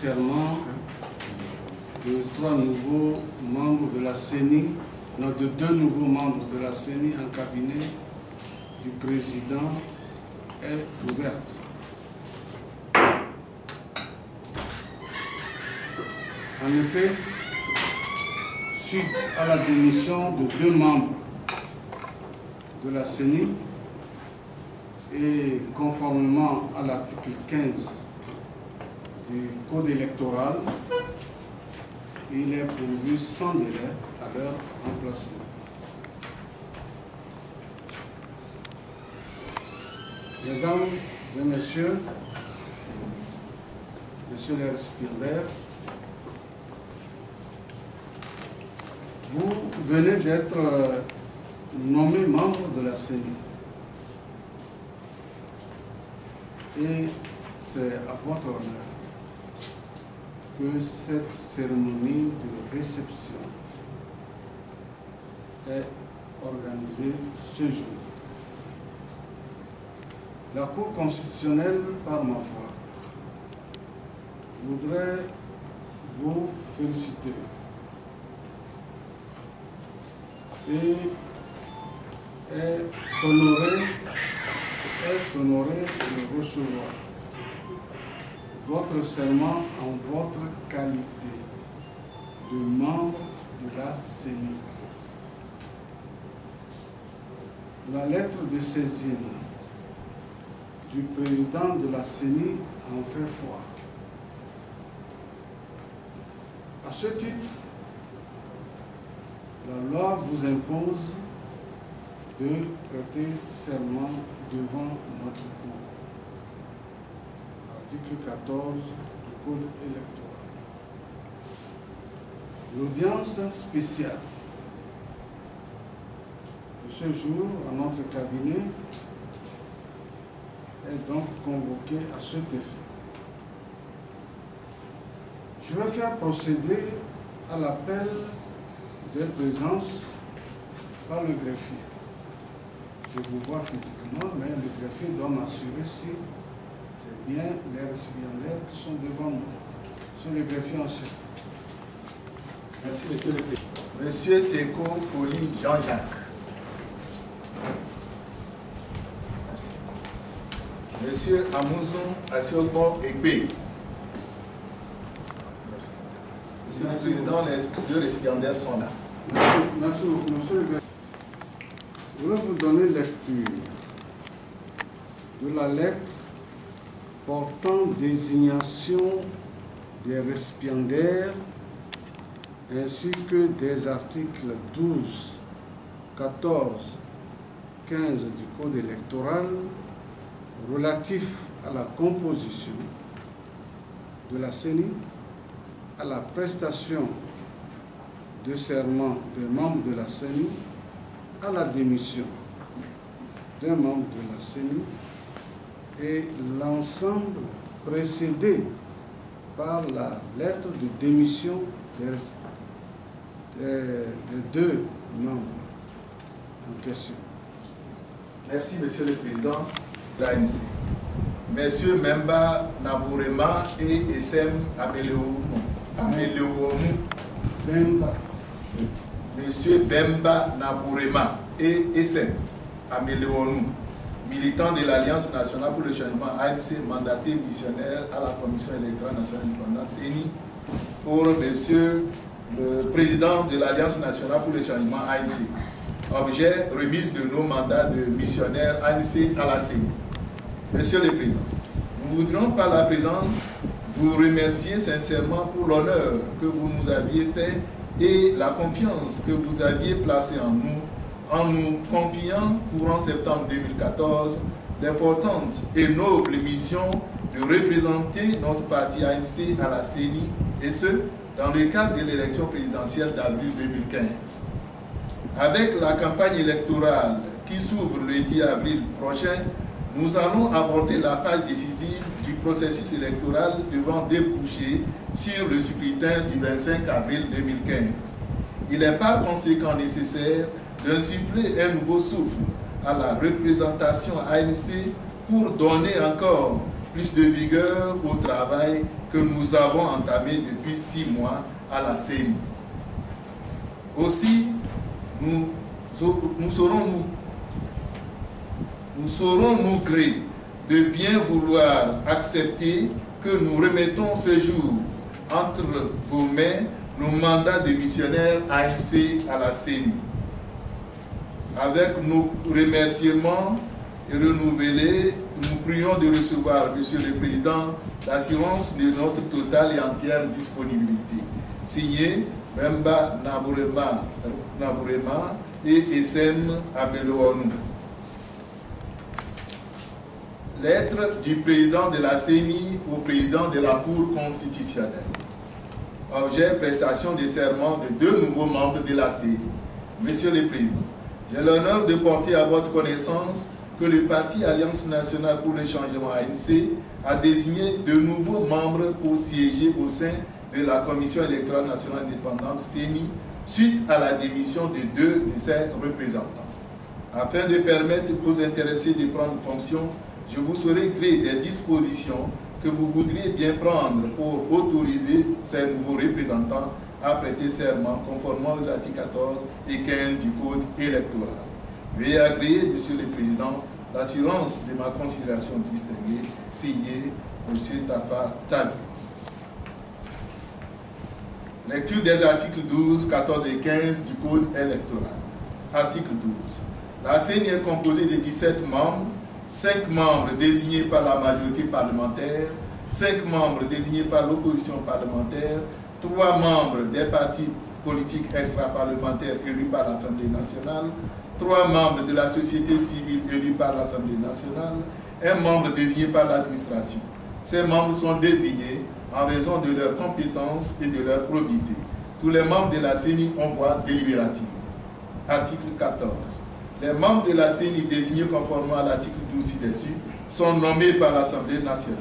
serment de 3 nouveaux membres de la CENI, non, de 2 nouveaux membres de la CENI en cabinet du président est ouverte. En effet, suite à la démission de 2 membres de la CENI et conformément à l'article 15 du Code électoral, il est pourvu sans délai à leur remplacement. Mesdames et messieurs, messieurs les récipiendaires, vous venez d'être nommé membre de la CENI. Et c'est à votre honneur que cette cérémonie de réception est organisée ce jour. La Cour constitutionnelle, par ma foi, voudrait vous féliciter et est honoré de recevoir votre serment en votre qualité de membre de la CENI. La lettre de saisine du président de la CENI en fait foi. À ce titre, la loi vous impose de prêter serment devant notre Cour. Article 14 du Code électoral. L'audience spéciale de ce jour à notre cabinet est donc convoquée à cet effet. Je vais faire procéder à l'appel de présence par le greffier. Je vous vois physiquement, mais le greffier doit m'assurer si c'est bien les récipiendaires qui sont devant moi. Monsieur le greffier en chef. Merci, monsieur le président. Monsieur Teko Folie Jean-Jacques. Merci. Monsieur Amouzon Asiobo Egbe. Merci. Monsieur le président, les 2 récipiendaires sont là. Merci beaucoup, monsieur le greffier. Je vais vous donner lecture de la lettre portant désignation des récipiendaires ainsi que des articles 12, 14, 15 du Code électoral relatifs à la composition de la CENI, à la prestation de serment des membres de la CENI, à la démission d'un membre de la CENI et l'ensemble précédé par la lettre de démission des 2 membres en question. Merci, monsieur le président de l'ANC. Messieurs Memba Nabourema et Essem Amelionou. Monsieur Bemba Nabourema et Essem Amelionou, militant de l'Alliance nationale pour le changement ANC, mandaté missionnaire à la Commission électorale nationale indépendante CENI, pour monsieur le président de l'Alliance nationale pour le changement ANC. Objet, remise de nos mandats de missionnaire ANC à la CENI. Monsieur le Président, nous voudrions par la présente vous remercier sincèrement pour l'honneur que vous nous aviez fait et la confiance que vous aviez placée en nous confiant, courant septembre 2014, l'importante et noble mission de représenter notre parti ANC à la CENI, et ce, dans le cadre de l'élection présidentielle d'avril 2015. Avec la campagne électorale qui s'ouvre le 10 avril prochain, nous allons aborder la phase décisive du processus électoral devant déboucher sur le scrutin du 25 avril 2015. Il est par conséquent nécessaire d'insuffler un nouveau souffle à la représentation ANC pour donner encore plus de vigueur au travail que nous avons entamé depuis 6 mois à la CENI. Aussi, nous saurons-nous gré de bien vouloir accepter que nous remettons ce jour entre vos mains nos mandats de missionnaires ANC à la CENI. Avec nos remerciements renouvelés, nous prions de recevoir, Monsieur le Président, l'assurance de notre totale et entière disponibilité. Signé Bemba Nabourema et SM Ameloonu. Lettre du président de la CENI au président de la Cour constitutionnelle. Objet, prestation de serment de 2 nouveaux membres de la CENI. Monsieur le Président, j'ai l'honneur de porter à votre connaissance que le parti Alliance nationale pour le changement ANC a désigné de nouveaux membres pour siéger au sein de la Commission électorale nationale indépendante CENI suite à la démission de 2 de ses représentants. Afin de permettre aux intéressés de prendre fonction, je vous saurai gré des dispositions que vous voudriez bien prendre pour autoriser ces nouveaux représentants à prêter serment conformément aux articles 14 et 15 du Code électoral. Veuillez agréer, Monsieur le Président, l'assurance de ma considération distinguée, signé M. Tafa Tabi. Lecture des articles 12, 14 et 15 du Code électoral. Article 12. La CENI est composée de 17 membres, 5 membres désignés par la majorité parlementaire, 5 membres désignés par l'opposition parlementaire, 3 membres des partis politiques extra-parlementaires élus par l'Assemblée nationale, 3 membres de la société civile élus par l'Assemblée nationale, 1 membre désigné par l'administration. Ces membres sont désignés en raison de leurs compétences et de leur probité. Tous les membres de la CENI ont voix délibérative. Article 14. Les membres de la CENI désignés conformément à l'article 12 ci-dessus sont nommés par l'Assemblée nationale.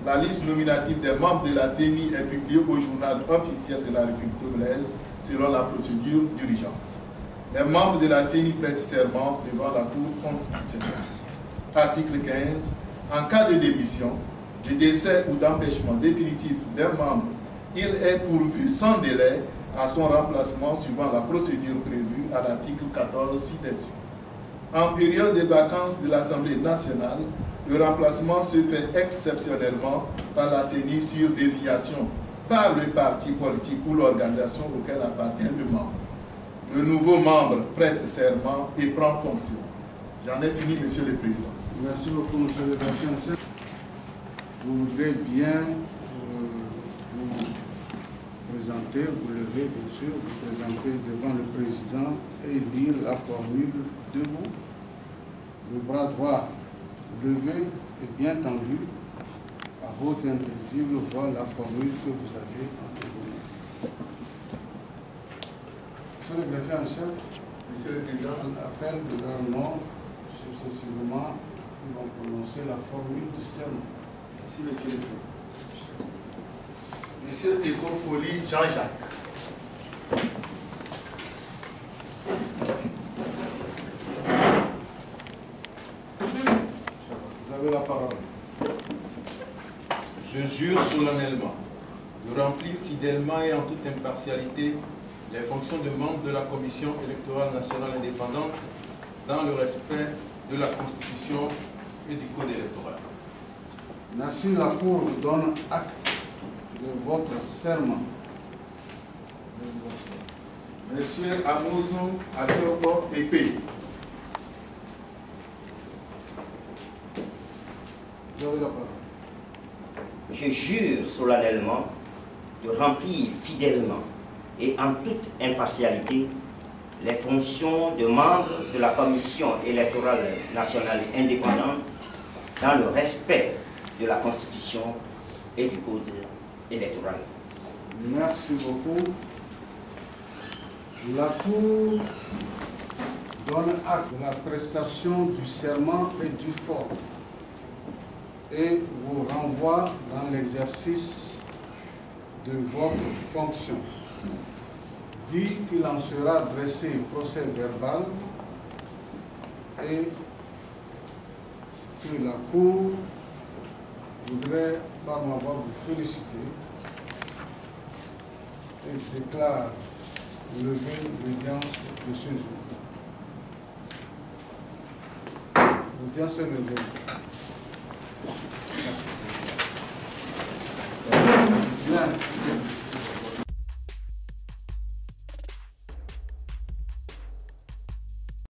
La liste nominative des membres de la CENI est publiée au journal officiel de la République togolaise selon la procédure d'urgence. Les membres de la CENI prêtent serment devant la Cour constitutionnelle. Article 15. En cas de démission, de décès ou d'empêchement définitif d'un membre, il est pourvu sans délai à son remplacement suivant la procédure prévue à l'article 14 ci-dessus. En période de vacances de l'Assemblée nationale, le remplacement se fait exceptionnellement par la CENI sur désignation par le parti politique ou l'organisation auquel appartient le membre. Le nouveau membre prête serment et prend fonction. J'en ai fini, Monsieur le Président. Merci beaucoup, Monsieur le Président. Vous voudrez bien vous présenter, vous lever, bien sûr, vous présenter devant le Président et lire la formule debout. Le bras droit levé et bien tendu, à haute et intelligible voix, la formule que vous avez entre vous. Monsieur le greffier en chef, Monsieur le Président, on appelle de leur nom successivement, ils vont prononcer la formule du serment. merci, Monsieur le Président. Monsieur Tekofoli Jean-Jacques. Vous avez la parole. Je jure solennellement de remplir fidèlement et en toute impartialité les fonctions de membre de la Commission électorale nationale indépendante dans le respect de la Constitution et du Code électoral. Merci, la Cour vous donne acte de votre serment. Monsieur Amouzou Assoko Épée. Vous avez la parole. Je jure solennellement de remplir fidèlement et en toute impartialité les fonctions de membre de la Commission électorale nationale indépendante dans le respect de la Constitution et du Code électoral. Merci beaucoup. La Cour donne acte de la prestation du serment et du fort et vous renvoie dans l'exercice de votre fonction. Dit qu'il en sera dressé procès verbal et que la Cour voudrais par ma voix vous féliciter et déclare lever l'audience de ce jour. L'audience est levée.